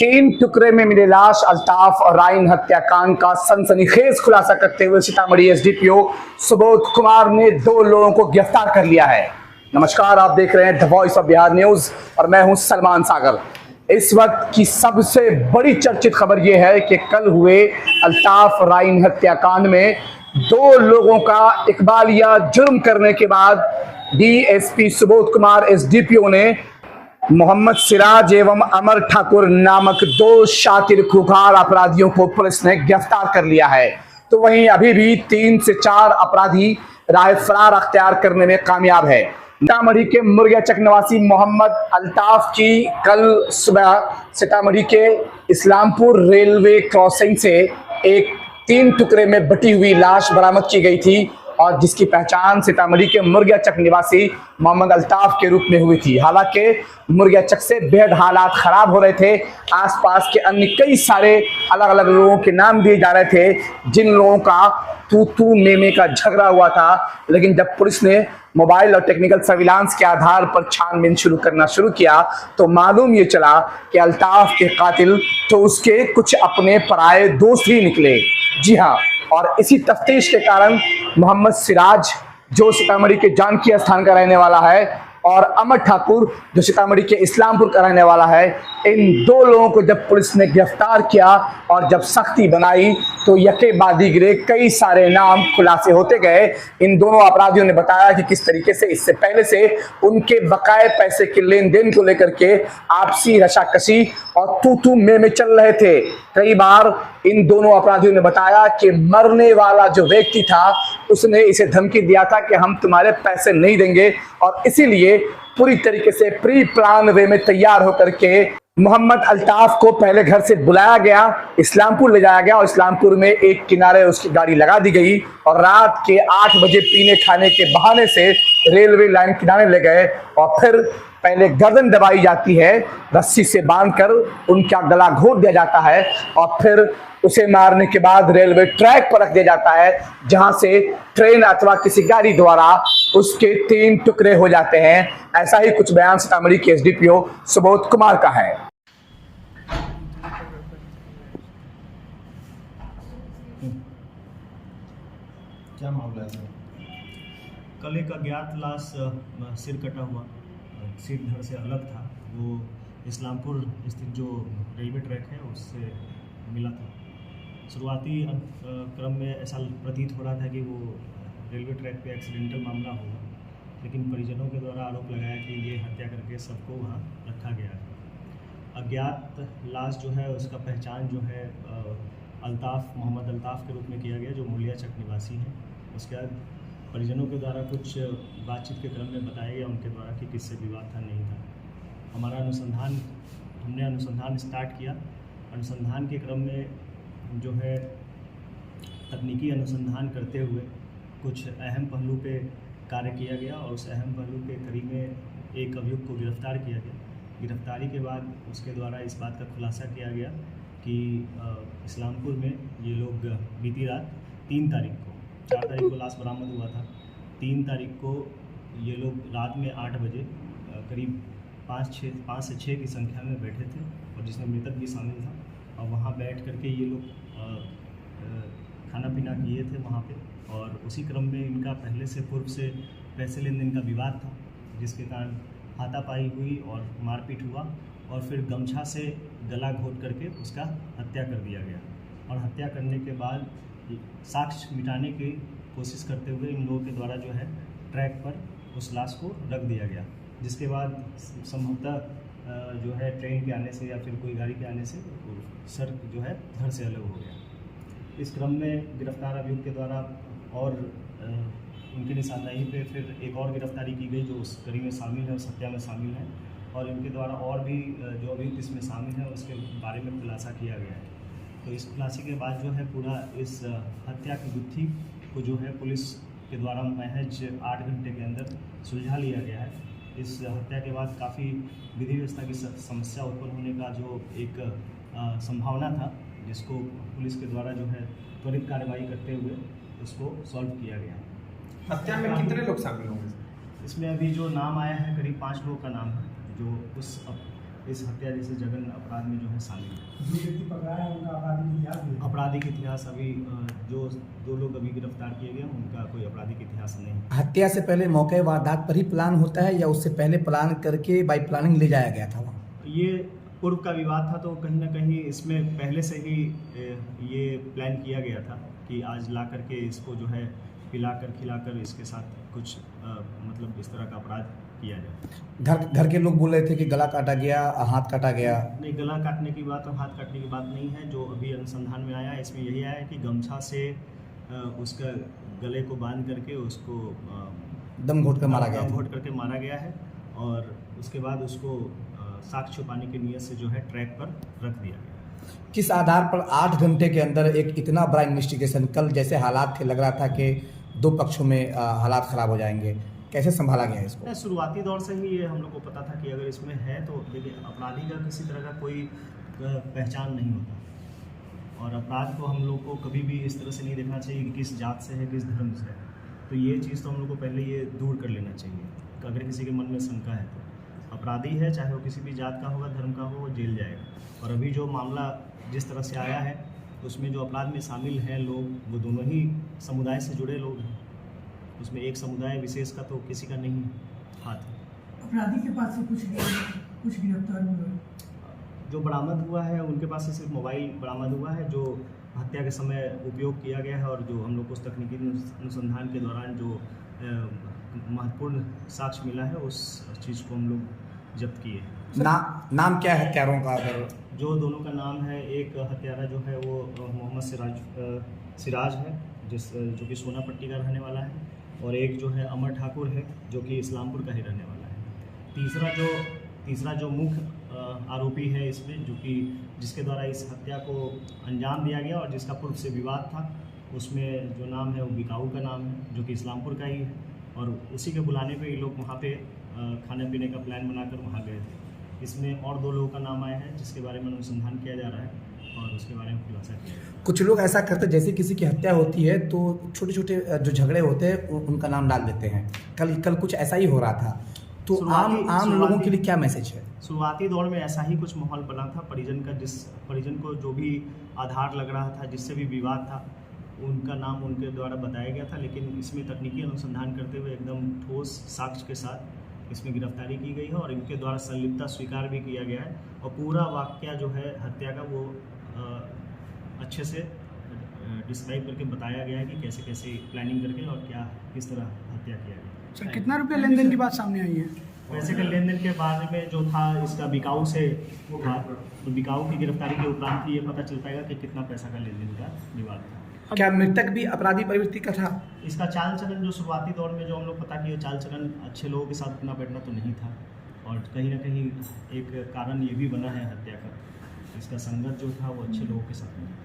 तीन टुकड़े में मिली लाश अल्ताफ राइन हत्याकांड का सनसनीखेज खुलासा करते हुए सीतामढ़ी एसडीपीओ सुबोध कुमार ने 2 लोगों को गिरफ्तार कर लिया है। नमस्कार, आप देख रहे हैं the voice of Bihar news और मैं हूं सलमान सागर। इस वक्त की सबसे बड़ी चर्चित खबर यह है कि कल हुए अल्ताफ राइन हत्याकांड में 2 लोगों का इकबालिया जुर्म करने के बाद डीएसपी सुबोध कुमार एसडीपीओ ने मोहम्मद सिराज एवं अमर ठाकुर नामक 2 शातिर खूंखार अपराधियों को पुलिस ने गिरफ्तार कर लिया है। तो वहीं अभी भी 3 से 4 अपराधी राह फरार अख्तियार करने में कामयाब है। सीतामढ़ी के मुर्गियाचक निवासी मोहम्मद अल्ताफ की कल सुबह सीतामढ़ी के इस्लामपुर रेलवे क्रॉसिंग से एक 3 टुकड़े में बटी हुई लाश बरामद की गई थी और जिसकी पहचान सीतामढ़ी के मुर्गियाचक निवासी मोहम्मद अल्ताफ के रूप में हुई थी। हालांकि मुर्गियाचक से बेहद हालात खराब हो रहे थे। आसपास के अन्य कई सारे अलग अलग लोगों के नाम दिए जा रहे थे जिन लोगों का तू तू मेमे का झगड़ा हुआ था, लेकिन जब पुलिस ने मोबाइल और टेक्निकल सर्विलांस के आधार पर छानबीन शुरू किया तो मालूम ये चला कि अल्ताफ के कातिल तो उसके कुछ अपने पराये दोस्त ही निकले। जी हाँ, और इसी तफ्तीश के कारण मोहम्मद सिराज जो सीतामढ़ी के जानकी स्थान का रहने वाला है और अमर ठाकुर जो सीतामढ़ी के इस्लामपुर का रहने वाला है, इन 2 लोगों को जब पुलिस ने गिरफ्तार किया और जब सख्ती बनाई तो यके बाद गिरे कई सारे नाम खुलासे होते गए। इन दोनों अपराधियों ने बताया कि किस तरीके से इससे पहले से उनके बकाये पैसे के लेन देन को लेकर के आपसी रशाकशी और तू में चल रहे थे। कई बार इन दोनों अपराधियों ने बताया कि मरने वाला जो व्यक्ति था उसने इसे धमकी दिया था कि हम तुम्हारे पैसे नहीं देंगे और इसीलिए पूरी तरीके से प्री प्लान वे में तैयार होकर के मोहम्मद अल्ताफ को पहले घर से बुलाया गया, इस्लामपुर ले जाया गया और इस्लामपुर में एक किनारे उसकी गाड़ी लगा दी गई और रात के 8 बजे पीने खाने के बहाने से रेलवे लाइन किनारे ले गए और फिर पहले गर्दन दबाई जाती है, रस्सी से बांधकर उनका गला घोट दिया जाता है और फिर उसे मारने के बाद रेलवे ट्रैक पर रख दिया जाता है जहां से ट्रेन अथवा किसी गाड़ी द्वारा उसके 3 टुकड़े हो जाते हैं। ऐसा ही कुछ बयान सीतामढ़ी के एसडीपीओ सुबोध कुमार का है। क्या मामला है? कल एक अज्ञात लाश सिर कटा हुआ, सिर धड़ से अलग था, वो इस्लामपुर स्थित जो रेलवे ट्रैक है उससे मिला था। शुरुआती क्रम में ऐसा प्रतीत हो रहा था कि वो रेलवे ट्रैक पे एक्सीडेंटल मामला होगा, लेकिन परिजनों के द्वारा आरोप लगाया कि ये हत्या करके सबको वहाँ रखा गया है। अज्ञात लाश जो है उसका पहचान जो है मोहम्मद अल्ताफ के रूप में किया गया जो मुर्गियाचक निवासी हैं। उसके बाद परिजनों के द्वारा कुछ बातचीत के क्रम में बताया गया उनके द्वारा कि किससे विवाद था नहीं था। हमने अनुसंधान स्टार्ट किया। अनुसंधान के क्रम में जो है तकनीकी अनुसंधान करते हुए कुछ अहम पहलू पे कार्य किया गया और उस अहम पहलू के करीब में एक अभियुक्त को गिरफ्तार किया गया। गिरफ्तारी के बाद उसके द्वारा इस बात का खुलासा किया गया कि इस्लामपुर में ये लोग बीती रात 3 तारीख को 4 तारीख को लाश बरामद हुआ था। 3 तारीख को ये लोग रात में 8 बजे करीब 5 से 6 की संख्या में बैठे थे और जिसमें मृतक भी शामिल था और वहाँ बैठ करके ये लोग खाना पीना किए थे वहाँ पे और उसी क्रम में इनका पहले से पूर्व से पैसे लेन देन का विवाद था जिसके कारण हाथापाई हुई और मारपीट हुआ और फिर गमछा से गला घोट करके उसका हत्या कर दिया गया और हत्या करने के बाद साक्ष्य मिटाने की कोशिश करते हुए इन लोगों के द्वारा जो है ट्रैक पर उस लाश को रख दिया गया, जिसके बाद संभवतः जो है ट्रेन के आने से या फिर कोई गाड़ी के आने से सर जो है धड़ से अलग हो गया। इस क्रम में गिरफ्तार अभियुक्त के द्वारा और उनकी निशानदेही पे फिर एक और गिरफ्तारी की गई जो उस कड़ी में शामिल है, उस हत्या में शामिल है और इनके द्वारा और भी जो अभियुक्त इसमें शामिल है उसके बारे में खुलासा किया गया है। तो इस खुलासे के बाद जो है पूरा इस हत्या की गुत्थी को जो है पुलिस के द्वारा महज 8 घंटे के अंदर सुलझा लिया गया है। इस हत्या के बाद काफ़ी विधि व्यवस्था की समस्या उत्पन्न होने का जो एक संभावना था जिसको पुलिस के द्वारा जो है त्वरित कार्रवाई करते हुए उसको सॉल्व किया गया। हत्या में कितने लोग शामिल होंगे? इसमें अभी जो नाम आया है करीब 5 लोगों का नाम है जो इस हत्या जैसे जघन्य अपराध में जो है शामिल है। जो व्यक्ति पकड़ाया है उनका आपराधिक इतिहास भी है। आपराधिक इतिहास अभी जो 2 लोग अभी गिरफ्तार किए गए उनका कोई आपराधिक इतिहास नहीं। हत्या से पहले मौके वारदात पर ही प्लान होता है या उससे पहले प्लान करके बाई प्लानिंग ले जाया गया था वहाँ? ये पूर्व का विवाद था तो कहीं ना कहीं इसमें पहले से ही ये प्लान किया गया था कि आज ला करके इसको जो है पिलाकर खिलाकर इसके साथ कुछ मतलब इस तरह का अपराध किया जाए। घर के लोग बोल रहे थे कि गला काटा गया, हाथ काटा गया। नहीं, गला काटने की बात और हाथ काटने की बात नहीं है। जो अभी अनुसंधान में आया इसमें यही आया है कि गमछा से उसका गले को बांध करके उसको दम घोट कर मारा गया दम था। घोट करके मारा गया है और उसके बाद उसको साक्ष्य छुपाने की नीयत से जो है ट्रैक पर रख दिया गया। किस आधार पर 8 घंटे के अंदर एक इतना बड़ा इन्वेस्टिगेशन, कल जैसे हालात थे लग रहा था कि 2 पक्षों में हालात खराब हो जाएंगे, कैसे संभाला गया इसको? शुरुआती दौर से ही ये हम लोग को पता था कि अगर इसमें है तो देखिए अपराधी का किसी तरह का कोई पहचान नहीं होता और अपराध को हम लोग को कभी भी इस तरह से नहीं देखना चाहिए कि किस जात से है, किस धर्म से है। तो ये चीज़ तो हम लोग को पहले ये दूर कर लेना चाहिए कि अगर किसी के मन में शंका है तो अपराधी है, चाहे वो किसी भी जात का होगा, धर्म का हो, वो जेल जाएगा। और अभी जो मामला जिस तरह से आया है उसमें जो अपराध में शामिल हैं लोग वो दोनों ही समुदाय से जुड़े लोग हैं। उसमें एक समुदाय विशेष का तो किसी का नहीं हाथ है। अपराधी के पास से कुछ गिरफ्तार हुआ जो बरामद हुआ है उनके पास से सिर्फ मोबाइल बरामद हुआ है जो हत्या के समय उपयोग किया गया है और जो हम लोग को उस तकनीकी अनुसंधान के दौरान जो महत्वपूर्ण साक्ष्य मिला है उस चीज़ को हम लोग जब्त किए। नाम क्या है हत्यारों का? अगर जो दोनों का नाम है, एक हत्यारा जो है वो मोहम्मद सिराज है जो कि सोनापट्टी का रहने वाला है और एक जो है अमर ठाकुर है जो कि इस्लामपुर का ही रहने वाला है। तीसरा जो मुख्य आरोपी है इसमें जो कि जिसके द्वारा इस हत्या को अंजाम दिया गया और जिसका पूर्व से विवाद था, उसमें जो नाम है वो बिकाऊ का नाम है जो कि इस्लामपुर का ही है और उसी के बुलाने पे ये लोग वहाँ पे खाने पीने का प्लान बनाकर वहाँ गए थे। इसमें और 2 लोगों का नाम आया है जिसके बारे में अनुसंधान किया जा रहा है और उसके बारे में खुलासा किया जा रहा है। कुछ लोग ऐसा करते हैं जैसे किसी की हत्या होती है तो छोटे छोटे जो झगड़े होते हैं उनका नाम डाल देते हैं। कल कुछ ऐसा ही हो रहा था, तो आम लोगों के लिए क्या मैसेज है? शुरुआती दौर में ऐसा ही कुछ माहौल बना था। परिजन को जो भी आधार लग रहा था, जिससे भी विवाद था, उनका नाम उनके द्वारा बताया गया था। लेकिन इसमें तकनीकी अनुसंधान करते हुए एकदम ठोस साक्ष्य के साथ इसमें गिरफ्तारी की गई है और इनके द्वारा संलिप्तता स्वीकार भी किया गया है और पूरा वाकया जो है हत्या का वो अच्छे से डिस्क्राइब करके बताया गया है कि कैसे कैसे प्लानिंग करके और किस तरह हत्या किया गया। सर, कितना रुपया लेन देन की बात सामने आई है? पैसे के लेन देन के बारे में जो था इसका बिकाऊ से था, तो बिकाऊ की गिरफ्तारी के उपरांत ही ये पता चल पाएगा कि कितना पैसा का लेन देन का विवाद था। क्या मृतक भी अपराधी प्रवृत्ति का था? इसका चाल चलन जो शुरुआती दौर में जो हम लोग पता किया, चाल चलन अच्छे लोगों के साथ उठना बैठना तो नहीं था और कहीं ना कहीं एक कारण ये भी बना है हत्या का, इसका संगत जो था वो अच्छे लोगों के साथ नहीं था।